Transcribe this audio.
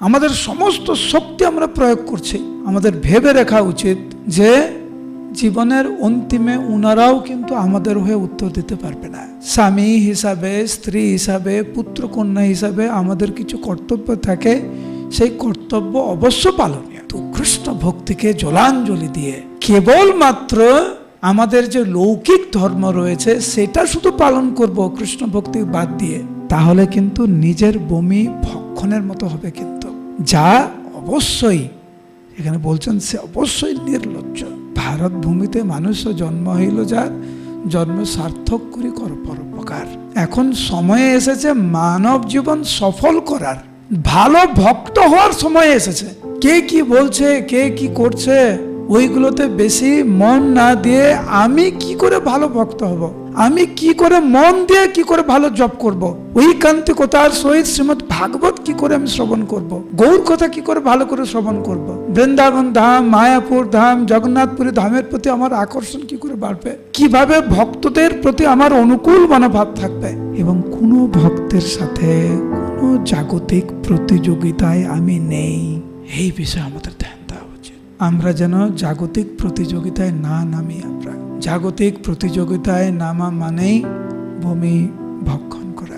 আমাদের সমস্ত শক্তি আমরা প্রয়োগ করছি। আমাদের ভেবে রাখা উচিত যে জীবনের অন্তিমে উনারাও কিন্তু আমাদের হয়ে উত্তর দিতে পারবে না। স্বামী হিসাবে, স্ত্রী হিসাবে, পুত্র কন্যা হিসাবে আমাদের কিছু কর্তব্য থাকে, সেই কর্তব্য অবশ্য পালনীয়। তো কৃষ্ণ ভক্তিকে জলাঞ্জলি দিয়ে কেবলমাত্র আমাদের যে লৌকিক ধর্ম রয়েছে সেটা শুধু পালন করব কৃষ্ণ ভক্তি বাদ দিয়ে, তাহলে কিন্তু নিজের বমি ভক্ষণের মতো হবে। কিন্তু যা অবশ্যই এখানে বলছেন সে অবশ্যই নির্লজ্জ। ভারত ভূমিতে মানুষ জন্ম হইল যার, জন্ম সার্থক করি কর পরোপকার। এখন সময় এসেছে মানব জীবন সফল করার, ভালো ভক্ত হওয়ার সময় এসেছে। কে কি বলছে, কে কি করছে, ওইগুলোতে বেশি মন না দিয়ে আমি কি করে ভালো ভক্ত হব, আমি কি করে মন দিয়ে কি করে ভালো জপ করব, ওই কান্তিকতার সহিত শ্রীমদ ভাগবত কি করে আমি শ্রবণ করব, গৌর কথা কি করে ভালো করে শ্রবণ করব, বৃন্দাবন ধাম, মায়াপুর ধাম, জগন্নাথপুরী ধামের প্রতি আমার আকর্ষণ কি করে বাড়বে, কিভাবে ভক্তদের প্রতি আমার অনুকূল মনোভাব থাকবে, এবং কোনো ভক্তের সাথে কোনো জাগতিক প্রতিযোগিতায় আমি নেই, এই বিষয়ে আমাদের ধ্যান দেওয়া উচিত। আমরা যেন জাগতিক প্রতিযোগিতায় না নামি। আমরা জাগতিক প্রতিযোগিতায় নামা মানেই ভূমি ভক্ষণ করা।